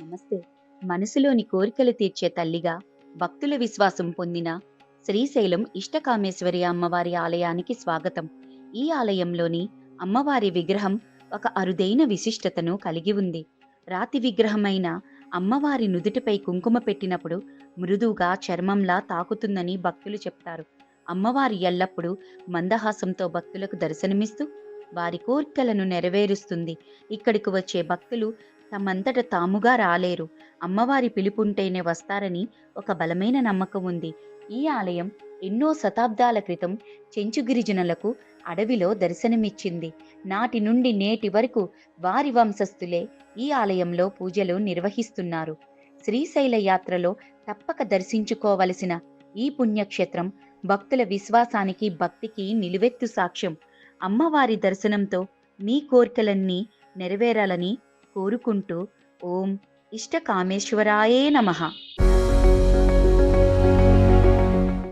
నమస్తే. మనసులోని కోరికలు తీర్చే తల్లిగా, భక్తుల విశ్వాసం పొందిన శ్రీశైలం ఇష్టకామేశ్వరి అమ్మవారి ఆలయానికి స్వాగతం. ఈ ఆలయంలోని అమ్మవారి విగ్రహం ఒక అరుదైన విశిష్టతను కలిగి ఉంది. రాతి విగ్రహమైన అమ్మవారి నుదుటిపై కుంకుమ పెట్టినప్పుడు మృదువుగా చర్మంలా తాకుతుందని భక్తులు చెప్తారు. అమ్మవారి ఎల్లప్పుడూ మందహాసంతో భక్తులకు దర్శనమిస్తూ వారి కోర్కెలను నెరవేరుస్తుంది. ఇక్కడికి వచ్చే భక్తులు తమంతట తాముగా రాలేరు. అమ్మవారి పిలుపుంటేనే వస్తారని ఒక బలమైన నమ్మకం ఉంది. ఈ ఆలయం ఎన్నో శతాబ్దాల క్రితం చెంచు గిరిజనులకు అడవిలో దర్శనమిచ్చింది. నాటి నుండి నేటి వరకు వారి వంశస్థులే ఈ ఆలయంలో పూజలు నిర్వహిస్తున్నారు. శ్రీశైల యాత్రలో తప్పక దర్శించుకోవలసిన ఈ పుణ్యక్షేత్రం భక్తుల విశ్వాసానికి, భక్తికి నిలువెత్తు సాక్ష్యం. అమ్మవారి దర్శనంతో మీ కోర్కెలన్నీ నెరవేరాలని కోరుకుంటూ ఓం ఇష్టకామేశ్వరాయే నమః.